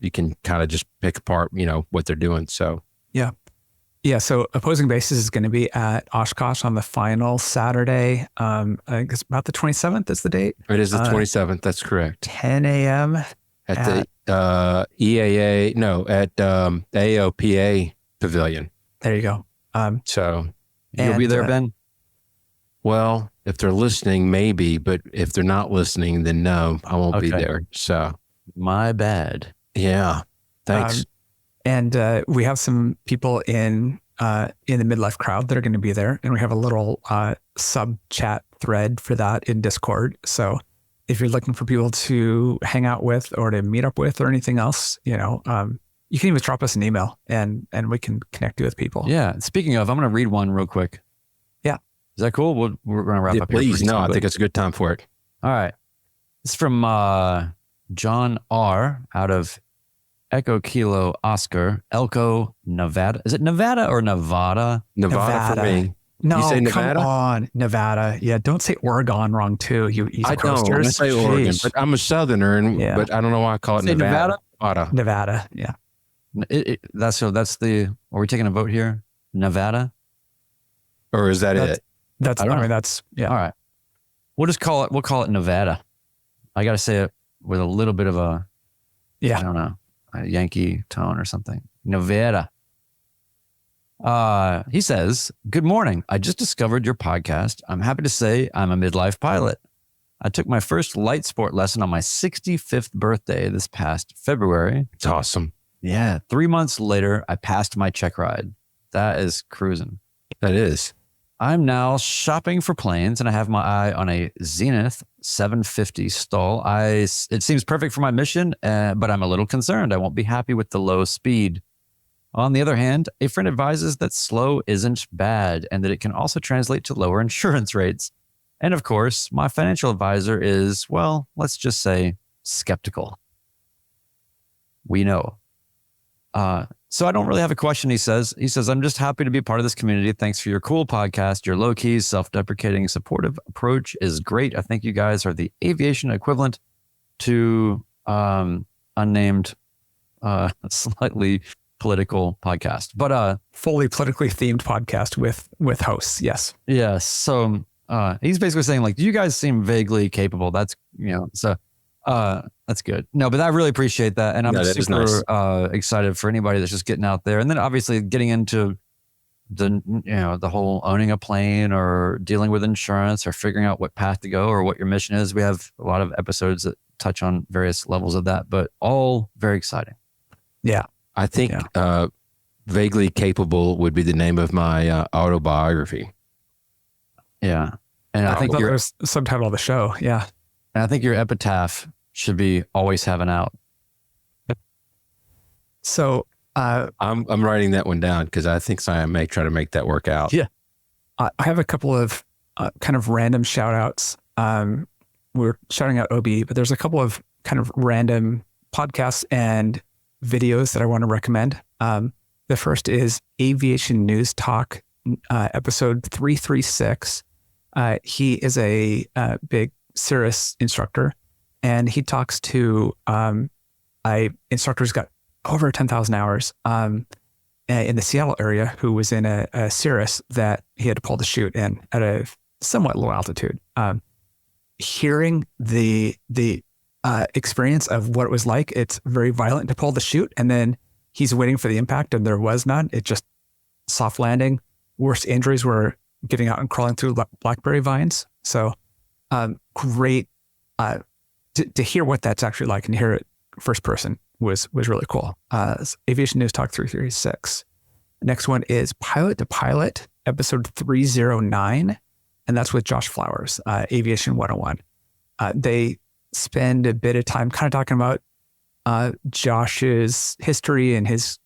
you can kind of just pick apart, what they're doing. So Yeah, so Opposing Bases is going to be at Oshkosh on the final Saturday. I think it's about the 27th is the date. it is the 27th. That's correct. 10 a.m. At the AOPA Pavilion. There you go. So You'll be there, Ben? well, if they're listening, maybe, but if they're not listening, then no, I won't be Okay. there. So My bad. yeah, thanks. And we have some people in the midlife crowd that are going to be there, and we have a little sub chat thread for that in Discord. So if you're looking for people to hang out with or to meet up with or anything else, you can even drop us an email and we can connect you with people. Yeah. Speaking of, I'm going to read one real quick. Yeah. Is that cool? We're going to wrap Yeah, up here. please, pretty no, soon, I but- think it's a good time for it. All right. It's from John R. out of Echo Kilo Oscar, Elko, Nevada. Is it Nevada or Nevada? Nevada for me. No, You say Nevada? come on, Nevada. Yeah, don't say Oregon wrong too. You East I don't. I Coasters. say Oregon, Jeez. but I'm a Southerner, Yeah. but I don't know why I call it Say Nevada. Nevada. Nevada. Yeah. That's the. Are we taking a vote here? Nevada. Or is that That's- it? That's. I don't know. That's yeah. All right. We'll call it Nevada. I got to say it with a little bit of a, Yeah. I don't know, a Yankee tone or something. Nevada. He says, "Good morning. I just discovered your podcast. I'm happy to say I'm a midlife pilot. I took my first light sport lesson on my 65th birthday this past February. It's awesome. Yeah. 3 months later, I passed my check ride. That is cruising. That is. I'm now shopping for planes and I have my eye on a Zenith 750 stall. It seems perfect for my mission, but I'm a little concerned. I won't be happy with the low speed. On the other hand, a friend advises that slow isn't bad and that it can also translate to lower insurance rates. And of course, my financial advisor is, well, let's just say skeptical. We know. So I don't really have a question, he says. He says, I'm just happy to be part of this community. Thanks for your cool podcast. Your low-key, self-deprecating, supportive approach is great. I think you guys are the aviation equivalent to unnamed, slightly political podcast. But Fully politically themed podcast with hosts. Yes. yeah, so he's basically saying, like, you guys seem vaguely capable. That's, so that's good. No, but I really appreciate that. And I'm Yeah, that is super nice. excited for anybody that's just getting out there. And then obviously getting into the whole owning a plane or dealing with insurance or figuring out what path to go or what your mission is. We have a lot of episodes that touch on various levels of that, but all very exciting. Yeah. I think Vaguely Capable would be the name of my autobiography. Yeah. And I I think thought your that was the subtitle of the show. Yeah. epitaph should be always have an out. So I'm writing that one down because I think I may try to make that work out. Yeah. I have a couple of kind of random shout outs. We're shouting out OB, but there's a couple of kind of random podcasts and videos that I want to recommend. The first is Aviation News Talk, episode 336. He is a big Cirrus instructor, and he talks to a instructor who's got over 10,000 hours in the Seattle area who was in a Cirrus that he had to pull the chute in at a somewhat low altitude. Hearing the experience of what it was like, it's very violent to pull the chute, and then he's waiting for the impact and there was none. It just soft landing. Worst injuries were getting out and crawling through blackberry vines. So great to hear what that's actually like and hear it first person was really cool. Aviation News Talk 336. Next one is Pilot to Pilot, episode 309. And that's with Josh Flowers, Aviation 101. They spend a bit of time kind of talking about Josh's history and his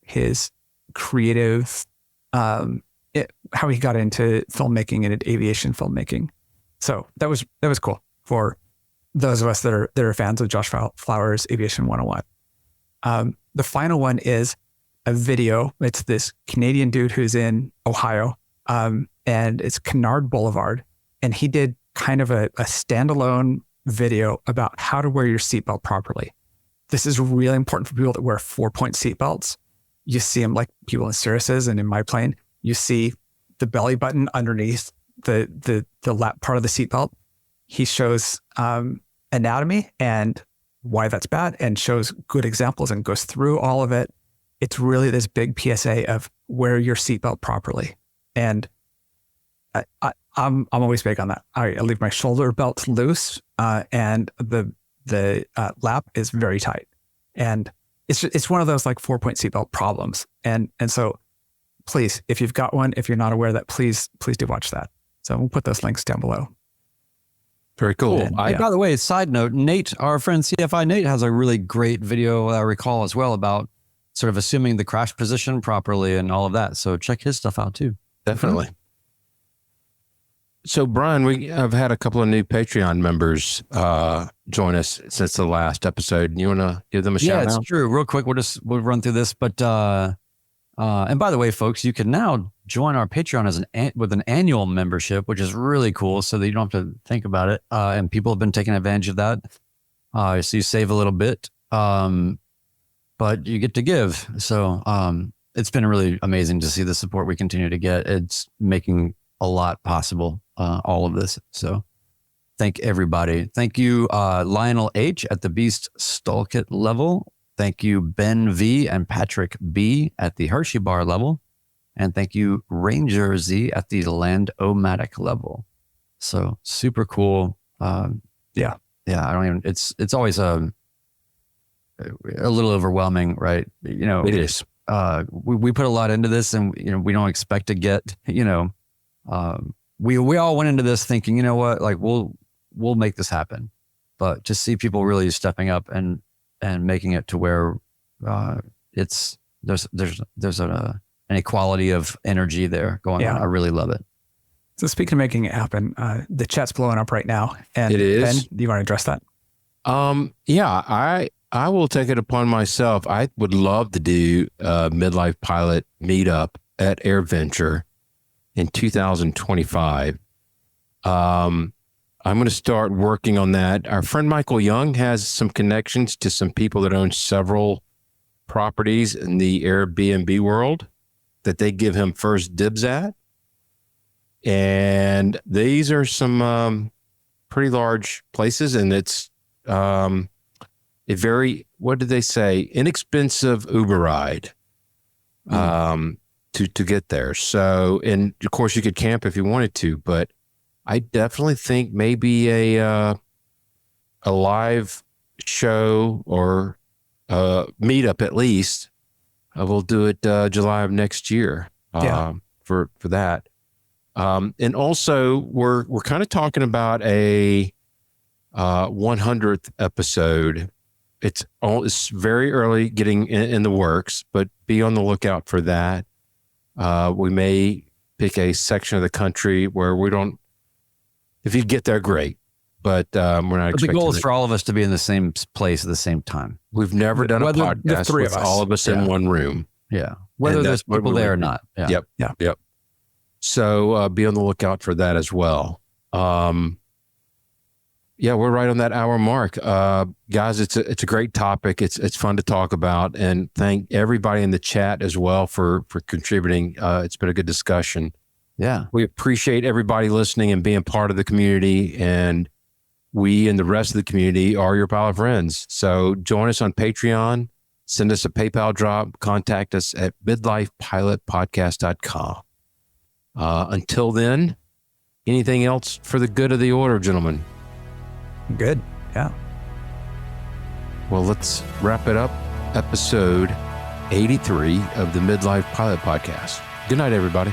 creative, how he got into filmmaking and aviation filmmaking. So that was cool for those of us that are fans of Josh Flowers, Aviation 101. The final one is a video. It's this Canadian dude who's in Ohio, and it's Kennard Boulevard. And he did kind of a standalone video about how to wear your seatbelt properly. This is really important for people that wear 4-point seatbelts. You see them like people in Cirruses and in my plane. You see the belly button underneath the lap part of the seatbelt. He shows anatomy and why that's bad and shows good examples and goes through all of it. It's really this big PSA of wear your seatbelt properly. And I'm always big on that. I leave my shoulder belt loose and the lap is very tight. And it's one of those like 4-point seatbelt problems. And so please, if you've got one, if you're not aware of that, please do watch that. So we'll put those links down below. Very cool. And, by the way, side note, Nate, our friend CFI Nate, has a really great video I recall as well about sort of assuming the crash position properly and all of that. So check his stuff out too. Definitely. So Brian, I've had a couple of new Patreon members join us since the last episode. You want to give them a shout out? Yeah, it's true. Real quick, we'll run through this. But and by the way, folks, you can now join our Patreon with an annual membership, which is really cool, so that you don't have to think about it. And people have been taking advantage of that. So you save a little bit, but you get to give. So it's been really amazing to see the support we continue to get. It's making a lot possible, all of this. So thank everybody. Thank you, Lionel H at the Beast Stallkit level. Thank you, Ben V and Patrick B at the Hershey Bar level. And thank you, Ranger Z at the Land-O-Matic level. So super cool. Yeah. I don't even, it's always a little overwhelming, right? You know, it is. We put a lot into this and, you know, we don't expect to get, you know, we all went into this thinking, you know what, like we'll make this happen, but just see people really stepping up and making it to where there's an equality of energy there going on. I really love it. So speaking of making it happen, the chat's blowing up right now. And it is. Ben, do you want to address that? Yeah, I will take it upon myself. I would love to do a Midlife Pilot meetup at AirVenture in 2025. I'm going to start working on that. Our friend Michael Young has some connections to some people that own several properties in the Airbnb world that they give him first dibs at. And these are some pretty large places, and it's a very, what did they say, inexpensive Uber ride to get there. So, and of course you could camp if you wanted to, but I definitely think maybe a live show or meetup at least. We'll do it July of next year for that. And also we're kind of talking about a 100th episode. It's very early getting in the works, but be on the lookout for that. We may pick a section of the country where we don't, if you get there, great. But we're not expecting. The goal is for all of us to be in the same place at the same time. We've never done a podcast with all of us in one room. Yeah. Whether there's people there or not. Yeah. Yep. So be on the lookout for that as well. We're right on that hour mark. Guys, it's a great topic. It's fun to talk about, and thank everybody in the chat as well for contributing. It's been a good discussion. Yeah. We appreciate everybody listening and being part of the community, and we and the rest of the community are your pilot friends. So join us on Patreon, send us a PayPal drop, contact us at midlifepilotpodcast.com. Until then, anything else for the good of the order, gentlemen? Good. Yeah. Well, let's wrap it up. Episode 83 of the Midlife Pilot Podcast. Good night, everybody.